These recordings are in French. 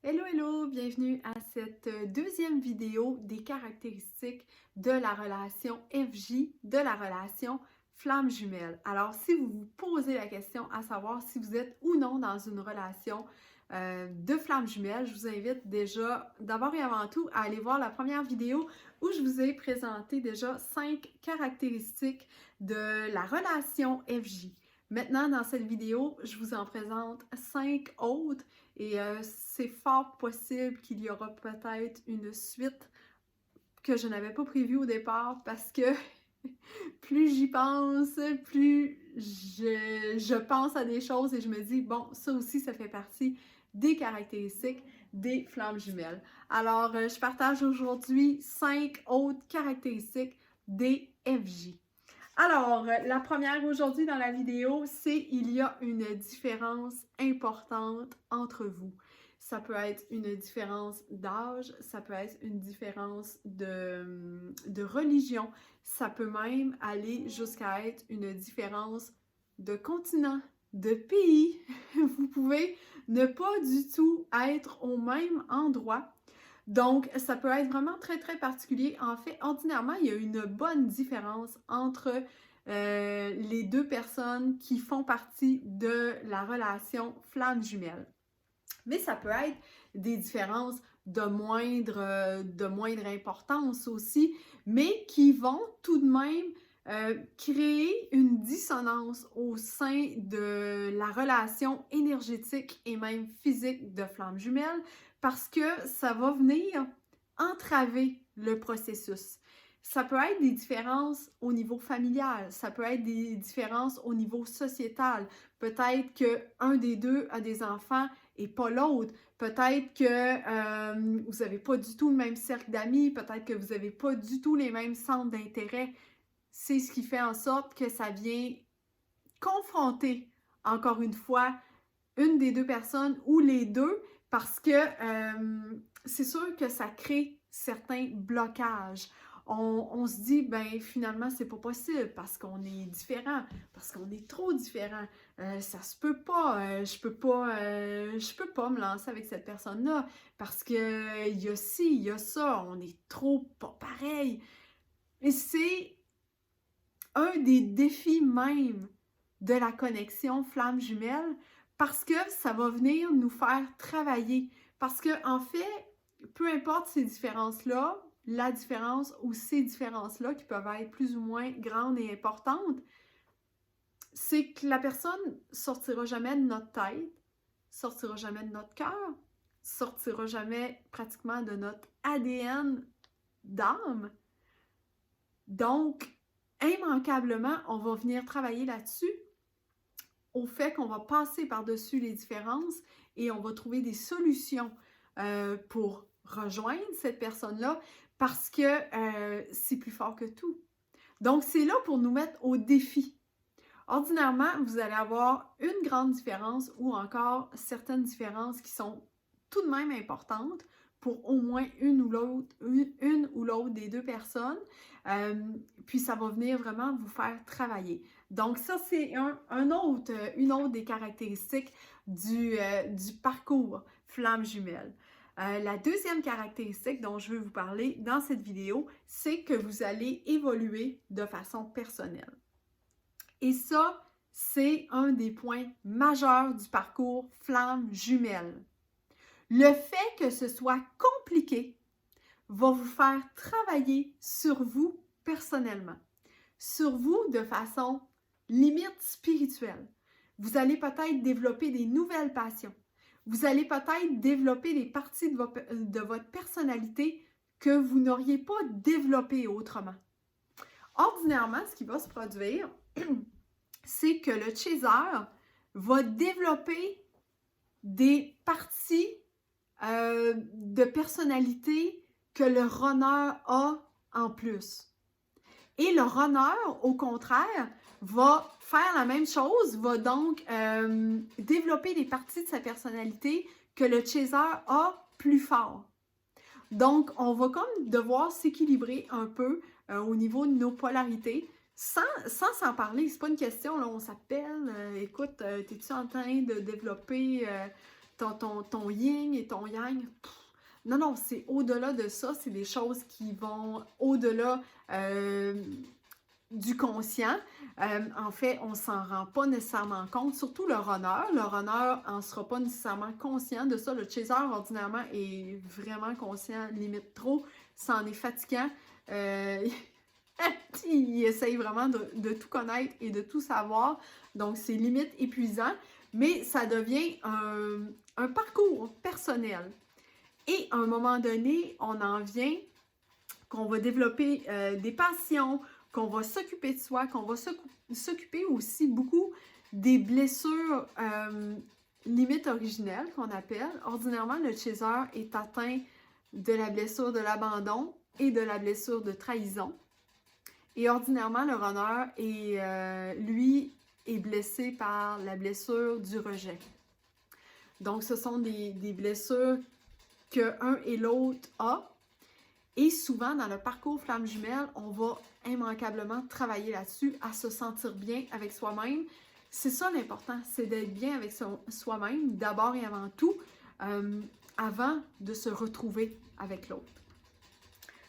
Hello, hello! Bienvenue à cette deuxième vidéo des caractéristiques de la relation FJ, de la relation flamme jumelle. Alors, si vous vous posez la question à savoir si vous êtes ou non dans une relation de flamme jumelle, je vous invite déjà, d'abord et avant tout, à aller voir la première vidéo où je vous ai présenté déjà 5 caractéristiques de la relation FJ. Maintenant, dans cette vidéo, je vous en présente 5 autres. Et c'est fort possible qu'il y aura peut-être une suite que je n'avais pas prévue au départ parce que plus j'y pense, plus je pense à des choses et je me dis, bon, ça aussi, ça fait partie des caractéristiques des flammes jumelles. Alors, je partage aujourd'hui 5 autres caractéristiques des FJ. Alors, la première aujourd'hui dans la vidéo, c'est il y a une différence importante entre vous. Ça peut être une différence d'âge, ça peut être une différence de religion, ça peut même aller jusqu'à être une différence de continent, de pays. Vous pouvez ne pas du tout être au même endroit. Donc, ça peut être vraiment très, très particulier. En fait, ordinairement, il y a une bonne différence entre les deux personnes qui font partie de la relation flamme jumelle. Mais ça peut être des différences de moindre importance aussi, mais qui vont tout de même créer une dissonance au sein de la relation énergétique et même physique de flamme jumelle parce que ça va venir entraver le processus. Ça peut être des différences au niveau familial, ça peut être des différences au niveau sociétal. Peut-être qu'un des deux a des enfants et pas l'autre. Peut-être que vous n'avez pas du tout le même cercle d'amis, peut-être que vous n'avez pas du tout les mêmes centres d'intérêt. C'est ce qui fait en sorte que ça vient confronter, encore une fois, une des deux personnes ou les deux, parce que c'est sûr que ça crée certains blocages. On se dit, ben finalement, c'est pas possible parce qu'on est différent, parce qu'on est trop différent. Ça se peut pas, je peux pas me lancer avec cette personne-là parce que il y a ci, il y a ça, on est trop pas pareil. Et c'est un des défis même de la connexion flamme jumelle parce que ça va venir nous faire travailler. Parce que, en fait, peu importe ces différences-là, la différence ou ces différences-là qui peuvent être plus ou moins grandes et importantes, c'est que la personne sortira jamais de notre tête, sortira jamais de notre cœur, sortira jamais pratiquement de notre ADN d'âme. Donc, immanquablement, on va venir travailler là-dessus, au fait qu'on va passer par-dessus les différences et on va trouver des solutions pour rejoindre cette personne-là parce que c'est plus fort que tout. Donc, c'est là pour nous mettre au défi. Ordinairement, vous allez avoir une grande différence ou encore certaines différences qui sont tout de même importantes pour au moins une ou l'autre des deux personnes. Puis ça va venir vraiment vous faire travailler. Donc ça, c'est une autre des caractéristiques du parcours flamme jumelle. La deuxième caractéristique dont je veux vous parler dans cette vidéo, c'est que vous allez évoluer de façon personnelle. Et ça, c'est un des points majeurs du parcours flamme jumelle. Le fait que ce soit compliqué va vous faire travailler sur vous personnellement, sur vous de façon limite spirituelle. Vous allez peut-être développer des nouvelles passions. Vous allez peut-être développer des parties de votre personnalité que vous n'auriez pas développées autrement. Ordinairement, ce qui va se produire, c'est que le chaser va développer des parties de personnalité que le runner a en plus. Et le runner, au contraire, va faire la même chose, va donc développer des parties de sa personnalité que le chaser a plus fort. Donc, on va comme devoir s'équilibrer un peu au niveau de nos polarités, sans s'en parler. C'est pas une question, là, on s'appelle, écoute, t'es-tu en train de développer ton yin et ton yang. Non, non, c'est au-delà de ça, c'est des choses qui vont au-delà du conscient. En fait, on s'en rend pas nécessairement compte, surtout le runner. Le runner en sera pas nécessairement conscient de ça. Le chaser, ordinairement, est vraiment conscient, limite trop. Ça en est fatigant. Il essaye vraiment de tout connaître et de tout savoir. Donc, c'est limite épuisant. Mais ça devient un parcours personnel. Et à un moment donné, on en vient qu'on va développer des passions, qu'on va s'occuper de soi, qu'on va s'occuper aussi beaucoup des blessures limites originelles qu'on appelle. Ordinairement, le chaser est atteint de la blessure de l'abandon et de la blessure de trahison. Et ordinairement, le runner lui, est blessé par la blessure du rejet. Donc, ce sont des blessures que un et l'autre a. Et souvent, dans le parcours flamme jumelle, on va immanquablement travailler là-dessus, à se sentir bien avec soi-même. C'est ça l'important, c'est d'être bien avec soi-même, d'abord et avant tout, avant de se retrouver avec l'autre.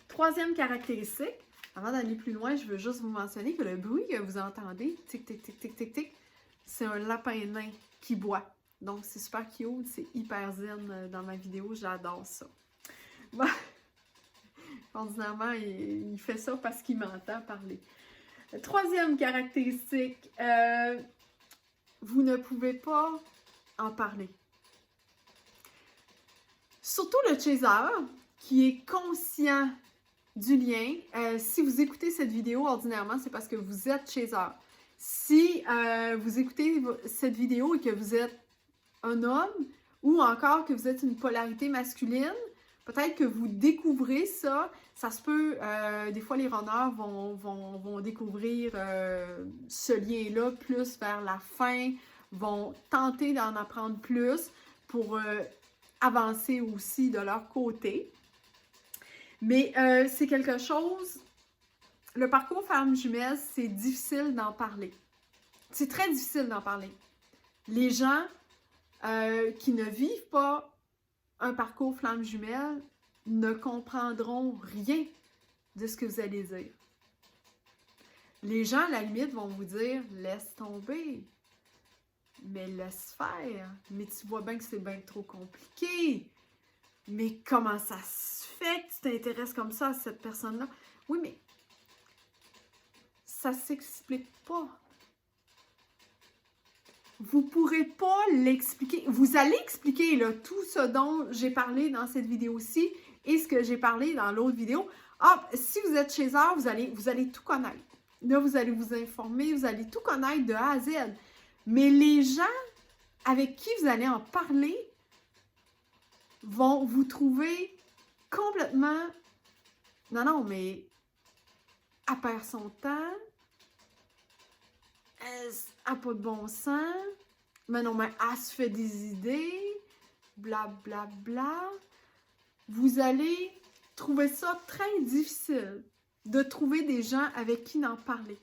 Troisième caractéristique, avant d'aller plus loin, je veux juste vous mentionner que le bruit que vous entendez, tic, tic, tic, tic, tic, tic, c'est un lapin nain qui boit. Donc, c'est super cute, c'est hyper zen dans ma vidéo, j'adore ça. Bon. Ordinairement, il fait ça parce qu'il m'entend parler. Troisième caractéristique, vous ne pouvez pas en parler. Surtout le chaser, qui est conscient du lien. Si vous écoutez cette vidéo, ordinairement, c'est parce que vous êtes chaser. Si vous écoutez cette vidéo et que vous êtes un homme, ou encore que vous êtes une polarité masculine, peut-être que vous découvrez ça. Ça se peut, des fois les runners vont découvrir ce lien-là plus vers la fin, vont tenter d'en apprendre plus pour avancer aussi de leur côté. Mais c'est quelque chose, le parcours femme jumelle, c'est difficile d'en parler. C'est très difficile d'en parler. Les gens qui ne vivent pas un parcours flamme jumelle ne comprendront rien de ce que vous allez dire. Les gens, à la limite, vont vous dire « laisse tomber », mais laisse faire. Mais tu vois bien que c'est bien trop compliqué. Mais comment ça se fait que tu t'intéresses comme ça à cette personne-là? Oui, mais ça s'explique pas. Vous ne pourrez pas l'expliquer. Vous allez expliquer là, tout ce dont j'ai parlé dans cette vidéo-ci et ce que j'ai parlé dans l'autre vidéo. Ah, si vous êtes chaser, vous allez tout connaître. Là, vous allez vous informer, vous allez tout connaître de A à Z. Mais les gens avec qui vous allez en parler vont vous trouver complètement... Non, non, mais elle perd son temps. Elle n'a pas de bon sens. Mais non, mais elle se fait des idées. Bla, bla, bla. Vous allez trouver ça très difficile de trouver des gens avec qui en parler.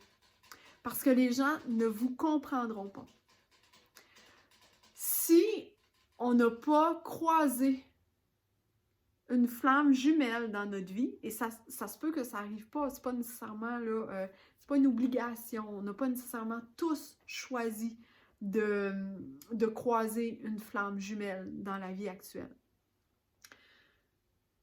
Parce que les gens ne vous comprendront pas. Si on n'a pas croisé une flamme jumelle dans notre vie, et ça se peut que ça n'arrive pas, c'est pas nécessairement là, c'est pas une obligation, on n'a pas nécessairement tous choisi de croiser une flamme jumelle dans la vie actuelle.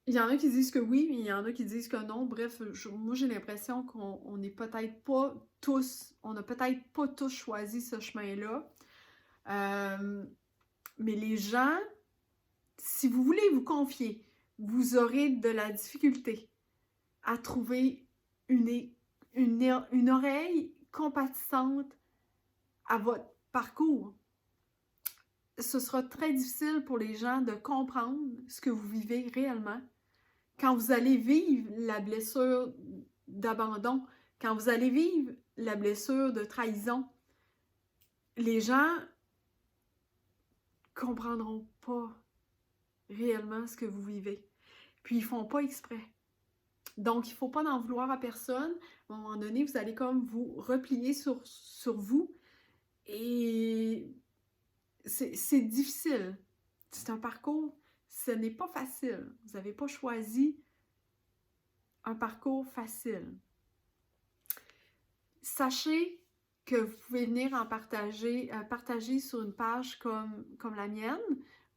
Il y en a qui disent que oui, mais il y en a qui disent que non. Bref, moi j'ai l'impression qu'on n'est peut-être pas tous, on n'a peut-être pas tous choisi ce chemin-là. Mais les gens, si vous voulez vous confier, vous aurez de la difficulté à trouver une oreille compatissante à votre parcours. Ce sera très difficile pour les gens de comprendre ce que vous vivez réellement. Quand vous allez vivre la blessure d'abandon, quand vous allez vivre la blessure de trahison, les gens ne comprendront pas réellement ce que vous vivez. Puis ils ne font pas exprès. Donc, il ne faut pas en vouloir à personne. À un moment donné, vous allez comme vous replier sur vous. Et c'est difficile. c'est un parcours, ce n'est pas facile. Vous n'avez pas choisi un parcours facile. Sachez que vous pouvez venir en partager sur une page comme la mienne.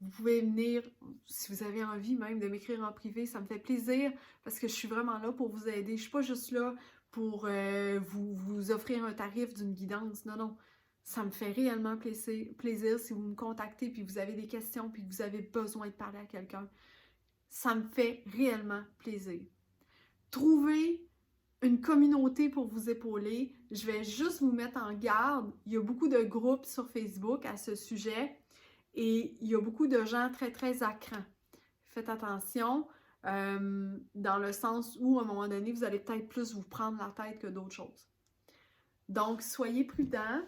Vous pouvez venir, si vous avez envie même de m'écrire en privé, ça me fait plaisir parce que je suis vraiment là pour vous aider. Je ne suis pas juste là pour vous offrir un tarif d'une guidance. Non, non. Ça me fait réellement plaisir si vous me contactez puis vous avez des questions puis vous avez besoin de parler à quelqu'un. Ça me fait réellement plaisir. Trouvez une communauté pour vous épauler. Je vais juste vous mettre en garde. Il y a beaucoup de groupes sur Facebook à ce sujet et il y a beaucoup de gens très, très à cran. Faites attention dans le sens où, à un moment donné, vous allez peut-être plus vous prendre la tête que d'autres choses. Donc, soyez prudents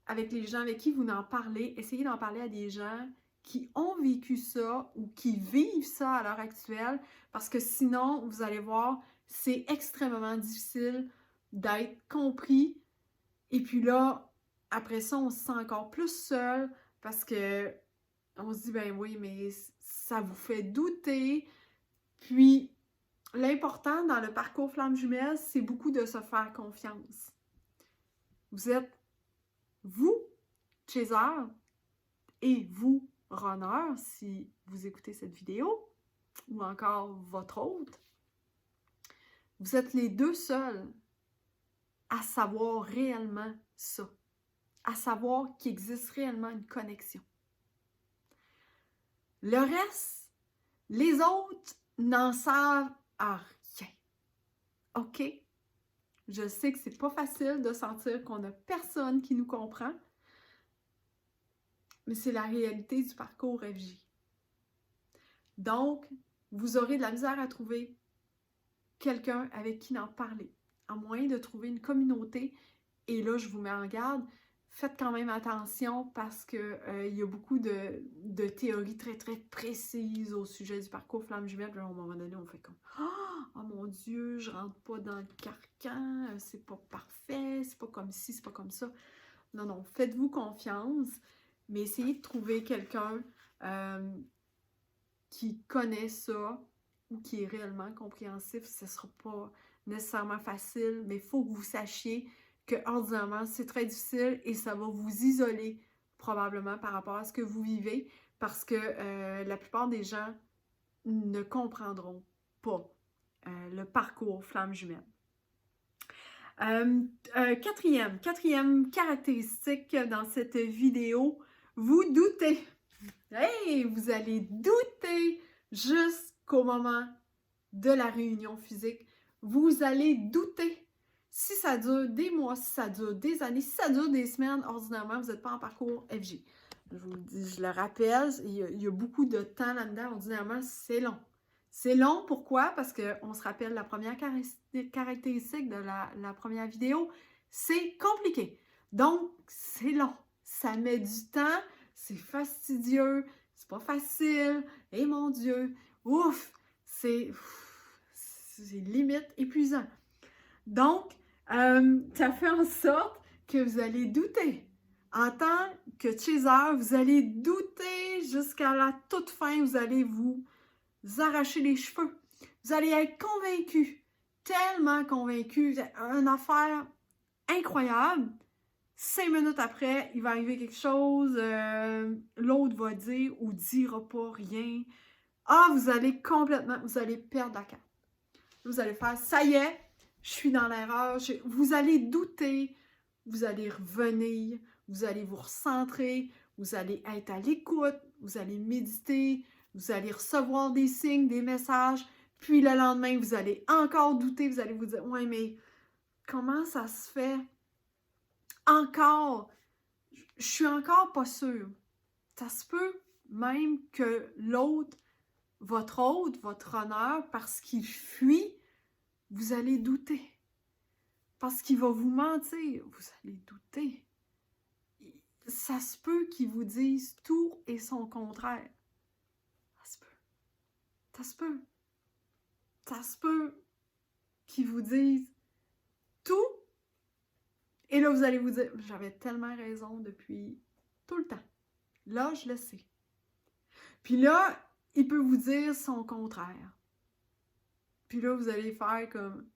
avec les gens avec qui vous en parlez. Essayez d'en parler à des gens qui ont vécu ça ou qui vivent ça à l'heure actuelle parce que sinon, vous allez voir, c'est extrêmement difficile d'être compris. Et puis là, après ça, on se sent encore plus seul parce que on se dit, ben oui, mais ça vous fait douter. Puis, l'important dans le parcours Flamme Jumelle, c'est beaucoup de se faire confiance. Vous êtes vous, chaser, et vous, runner, si vous écoutez cette vidéo, ou encore votre hôte. Vous êtes les deux seuls à savoir réellement ça, à savoir qu'il existe réellement une connexion. Le reste, les autres n'en savent à rien. OK? Je sais que c'est pas facile de sentir qu'on n'a personne qui nous comprend, mais c'est la réalité du parcours FJ. Donc, vous aurez de la misère à trouver quelqu'un avec qui en parler, à moins de trouver une communauté. Et là, je vous mets en garde, faites quand même attention parce que il y a beaucoup de théories très, très précises au sujet du parcours Flamme Jumelle. À un moment donné, on fait comme « Oh mon Dieu, je rentre pas dans le carcan, c'est pas parfait, c'est pas comme ci, c'est pas comme ça. » Non, non, faites-vous confiance, mais essayez de trouver quelqu'un qui connaît ça ou qui est réellement compréhensif. Ce ne sera pas nécessairement facile, mais il faut que vous sachiez que ordinairement, c'est très difficile et ça va vous isoler probablement par rapport à ce que vous vivez parce que la plupart des gens ne comprendront pas le parcours Flamme Jumelle. Quatrième caractéristique dans cette vidéo, vous doutez. Hey, vous allez douter jusqu'au moment de la réunion physique. Vous allez douter. Si ça dure des mois, si ça dure des années, si ça dure des semaines, ordinairement, vous n'êtes pas en parcours FJ. Je vous le dis, je le rappelle, il y a beaucoup de temps là-dedans. Ordinairement, c'est long. C'est long, pourquoi? Parce qu'on se rappelle la première caractéristique de la première vidéo, c'est compliqué. Donc, c'est long. Ça met du temps, c'est fastidieux, c'est pas facile. Et mon Dieu, ouf, c'est limite épuisant. Donc, ça fait en sorte que vous allez douter. En tant que chaser, vous allez douter jusqu'à la toute fin. Vous allez vous arracher les cheveux. Vous allez être convaincu, tellement convaincu. Une affaire incroyable. 5 minutes après, il va arriver quelque chose. L'autre va dire ou dira pas rien. Ah, vous allez perdre la carte. Vous allez faire, ça y est, je suis dans l'erreur. Vous allez douter, vous allez revenir, vous allez vous recentrer, vous allez être à l'écoute, vous allez méditer, vous allez recevoir des signes, des messages, puis le lendemain, vous allez encore douter, vous allez vous dire, ouais, mais comment ça se fait? Encore, je suis encore pas sûre. Ça se peut même que l'autre, votre hôte, votre honneur, parce qu'il fuit, vous allez douter. Parce qu'il va vous mentir, vous allez douter. Ça se peut qu'il vous dise tout et son contraire. Ça se peut. Ça se peut. Ça se peut qu'il vous dise tout. Et là, vous allez vous dire, j'avais tellement raison depuis tout le temps. Là, je le sais. Puis là, il peut vous dire son contraire. Puis là, vous allez faire comme,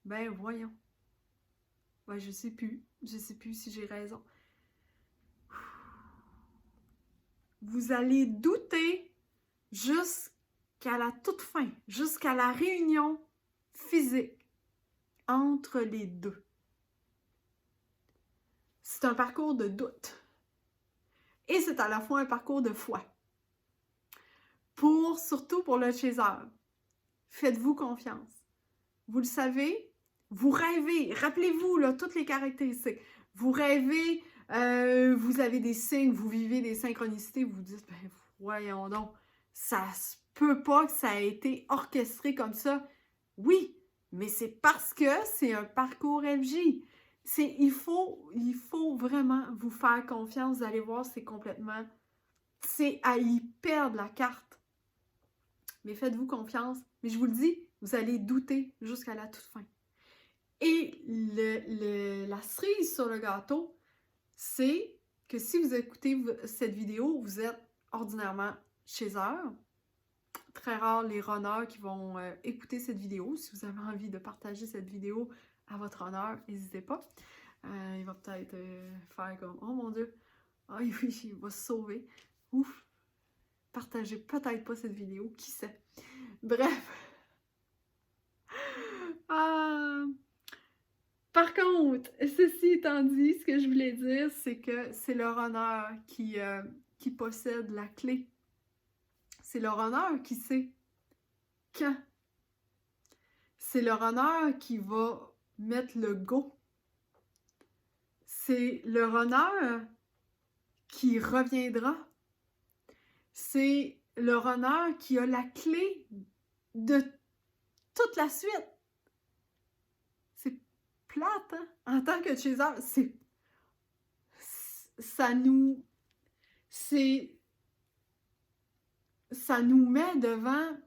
ben voyons. Ben, je sais plus si j'ai raison. Vous allez douter jusqu'à la toute fin, jusqu'à la réunion physique entre les deux. C'est un parcours de doute. Et c'est à la fois un parcours de foi. Surtout pour le chaser. Faites-vous confiance. Vous le savez, vous rêvez. Rappelez-vous là, toutes les caractéristiques. Vous rêvez, vous avez des signes, vous vivez des synchronicités, vous vous dites, ben voyons donc, ça se peut pas que ça ait été orchestré comme ça. Oui, mais c'est parce que c'est un parcours FJ. Il faut vraiment vous faire confiance. Vous allez voir, c'est à y perdre la carte. Mais faites-vous confiance. Mais je vous le dis, vous allez douter jusqu'à la toute fin. Et la cerise sur le gâteau, c'est que si vous écoutez cette vidéo, vous êtes ordinairement chaser. Très rare les runners qui vont écouter cette vidéo. Si vous avez envie de partager cette vidéo à votre honneur, n'hésitez pas. Il va peut-être faire comme « Oh mon Dieu! Ah oui, il va se sauver. » Ouf! Partagez peut-être pas cette vidéo, qui sait? Bref. Par contre, ceci étant dit, ce que je voulais dire, c'est que c'est le runner qui possède la clé. C'est le runner qui sait quand. C'est le runner qui va mettre le go. C'est le runner qui reviendra. C'est le runner qui a la clé de toute la suite. C'est plate, hein? En tant que chaser, ça nous met devant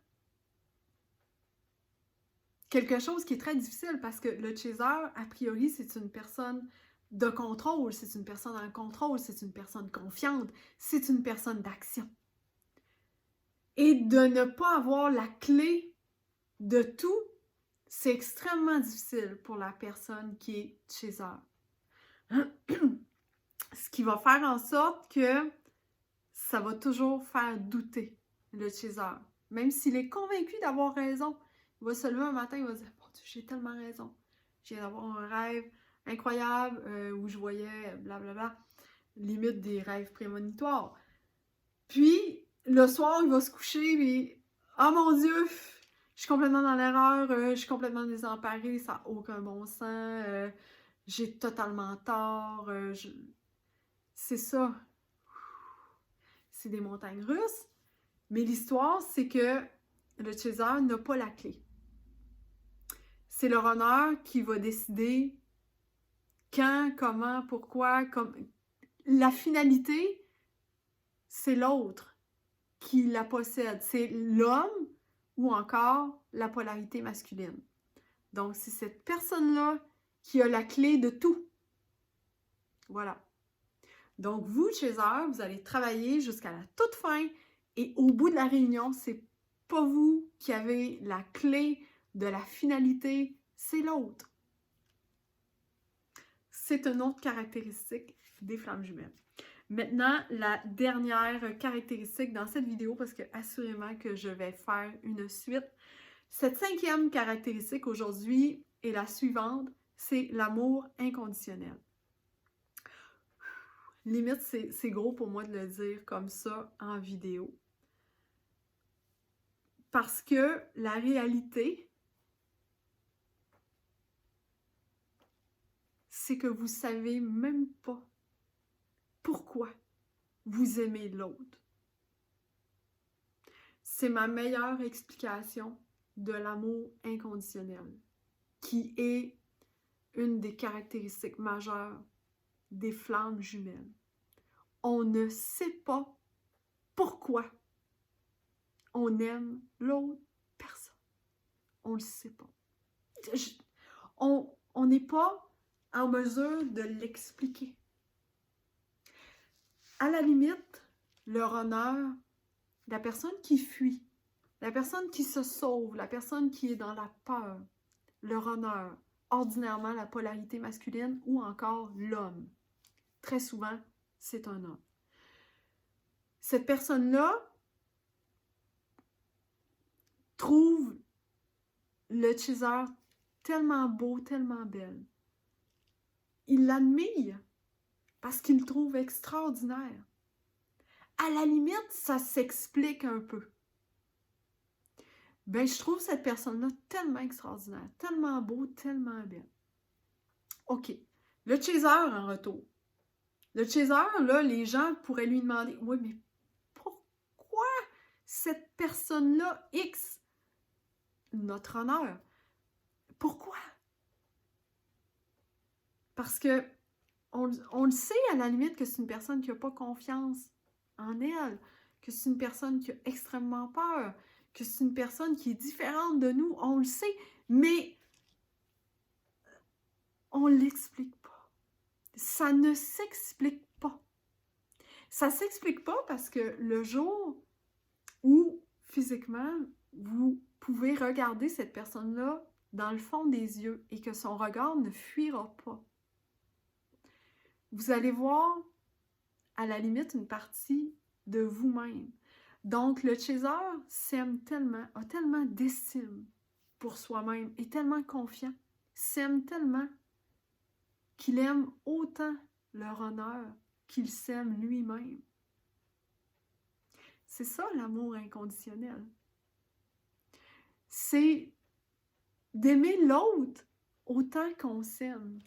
quelque chose qui est très difficile parce que le chaser, a priori, c'est une personne de contrôle, c'est une personne en contrôle, c'est une personne confiante, c'est une personne d'action. Et de ne pas avoir la clé de tout, c'est extrêmement difficile pour la personne qui est chaser. Ce qui va faire en sorte que ça va toujours faire douter le chaser. Même s'il est convaincu d'avoir raison, il va se lever un matin, il va dire « Mon Dieu, j'ai tellement raison. Je viens d'avoir un rêve incroyable où je voyais blablabla, limite des rêves prémonitoires. » Puis, le soir, il va se coucher et « Oh mon Dieu, je suis complètement dans l'erreur, je suis complètement désemparée, ça n'a aucun bon sens, j'ai totalement tort. » C'est ça. C'est des montagnes russes. Mais l'histoire, c'est que le chaser n'a pas la clé. C'est le runner qui va décider quand, comment, pourquoi. La finalité, c'est l'autre qui la possède. C'est l'homme ou encore la polarité masculine. Donc, c'est cette personne-là qui a la clé de tout. Voilà. Donc, vous, chaser, vous allez travailler jusqu'à la toute fin et au bout de la réunion, c'est pas vous qui avez la clé de la finalité, c'est l'autre. C'est une autre caractéristique des flammes jumelles. Maintenant, la dernière caractéristique dans cette vidéo, parce que assurément que je vais faire une suite. Cette 5e caractéristique aujourd'hui est la suivante, c'est l'amour inconditionnel. Limite, c'est gros pour moi de le dire comme ça en vidéo. Parce que la réalité, c'est que vous ne savez même pas pourquoi vous aimez l'autre. C'est ma meilleure explication de l'amour inconditionnel, qui est une des caractéristiques majeures des flammes jumelles. On ne sait pas pourquoi on aime l'autre personne. On ne le sait pas. On n'est pas en mesure de l'expliquer. À la limite, le runner la personne qui fuit, la personne qui se sauve, la personne qui est dans la peur, le runner, ordinairement la polarité masculine ou encore l'homme. Très souvent, c'est un homme. Cette personne-là trouve le chaser tellement beau, tellement belle. Il l'admire parce qu'il le trouve extraordinaire. À la limite, ça s'explique un peu. Ben, je trouve cette personne-là tellement extraordinaire, tellement beau, tellement belle. OK. Le chaser en retour. Le chaser, là, les gens pourraient lui demander, oui, mais pourquoi cette personne-là, X, notre honneur, pourquoi? Parce que on le sait à la limite que c'est une personne qui n'a pas confiance en elle, que c'est une personne qui a extrêmement peur, que c'est une personne qui est différente de nous, on le sait, mais on ne l'explique pas. Ça ne s'explique pas. Ça ne s'explique pas parce que le jour où, physiquement, vous pouvez regarder cette personne-là dans le fond des yeux et que son regard ne fuira pas, vous allez voir, à la limite, une partie de vous-même. Donc, le chaser s'aime tellement, a tellement d'estime pour soi-même, est tellement confiant, s'aime tellement qu'il aime autant leur honneur qu'il s'aime lui-même. C'est ça l'amour inconditionnel. C'est d'aimer l'autre autant qu'on s'aime.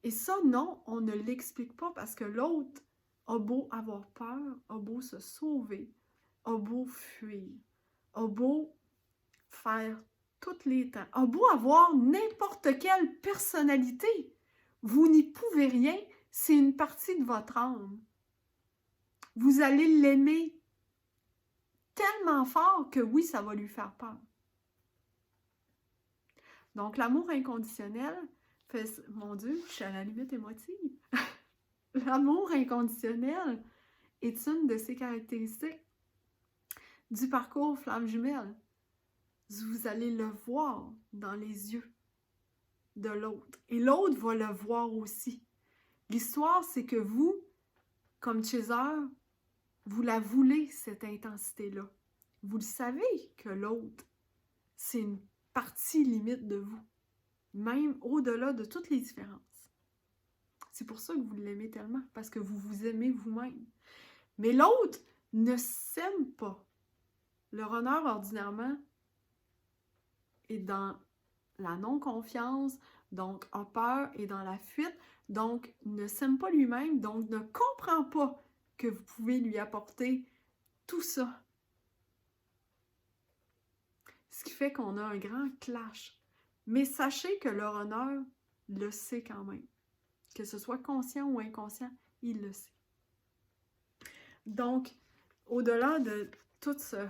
Et ça, non, on ne l'explique pas parce que l'autre a beau avoir peur, a beau se sauver, a beau fuir, a beau faire tous les temps, a beau avoir n'importe quelle personnalité. Vous n'y pouvez rien, c'est une partie de votre âme. Vous allez l'aimer tellement fort que oui, ça va lui faire peur. Donc, l'amour inconditionnel, mon Dieu, je suis à la limite émotive. L'amour inconditionnel est une de ces caractéristiques du parcours flamme jumelle. Vous allez le voir dans les yeux de l'autre. Et l'autre va le voir aussi. L'histoire, c'est que vous, comme chaser, vous la voulez, cette intensité-là. Vous le savez que l'autre, c'est une partie limite de vous, même au-delà de toutes les différences. C'est pour ça que vous l'aimez tellement, parce que vous vous aimez vous-même. Mais l'autre ne s'aime pas. Le runner, ordinairement, est dans la non-confiance, donc a peur, est dans la fuite, donc ne s'aime pas lui-même, donc ne comprend pas que vous pouvez lui apporter tout ça. Ce qui fait qu'on a un grand clash. Mais sachez que le runner le sait quand même. Que ce soit conscient ou inconscient, il le sait. Donc, au-delà de tout ce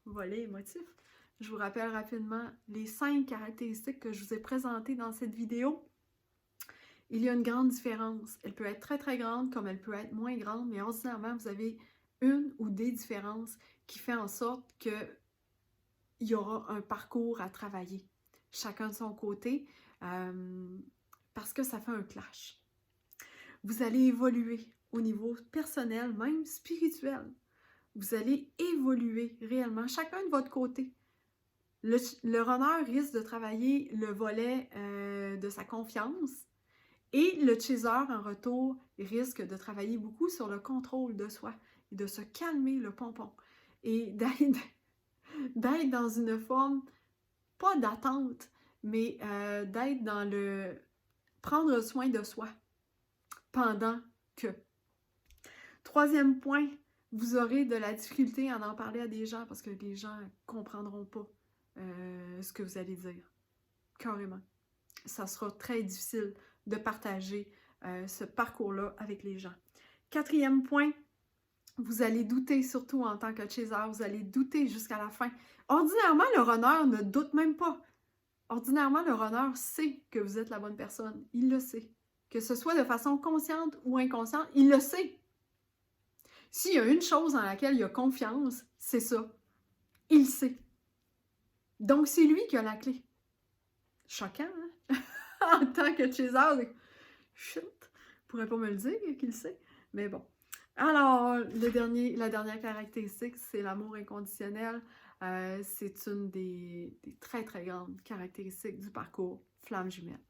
volet émotif, je vous rappelle rapidement les 5 caractéristiques que je vous ai présentées dans cette vidéo. Il y a une grande différence. Elle peut être très, très grande, comme elle peut être moins grande, mais ordinairement, vous avez une ou des différences qui font en sorte qu'il y aura un parcours à travailler, chacun de son côté, parce que ça fait un clash. Vous allez évoluer au niveau personnel, même spirituel. Vous allez évoluer réellement, chacun de votre côté. Le runner risque de travailler le volet de sa confiance et le chaser, en retour, risque de travailler beaucoup sur le contrôle de soi et de se calmer le pompon et d'être dans une forme, pas d'attente, mais d'être dans le prendre soin de soi pendant que. 3e point, vous aurez de la difficulté à en parler à des gens parce que les gens ne comprendront pas ce que vous allez dire. Carrément. Ça sera très difficile de partager ce parcours-là avec les gens. 4e point, vous allez douter, surtout en tant que chaser, vous allez douter jusqu'à la fin. Ordinairement, le runner ne doute même pas. Ordinairement, le runner sait que vous êtes la bonne personne. Il le sait. Que ce soit de façon consciente ou inconsciente, il le sait. S'il y a une chose dans laquelle il a confiance, c'est ça. Il sait. Donc, c'est lui qui a la clé. Choquant, hein? En tant que chaser, shit, il pourrait pas me le dire qu'il sait. Mais bon. Alors, la dernière caractéristique, c'est l'amour inconditionnel. C'est une des très, très grandes caractéristiques du parcours Flamme jumelle.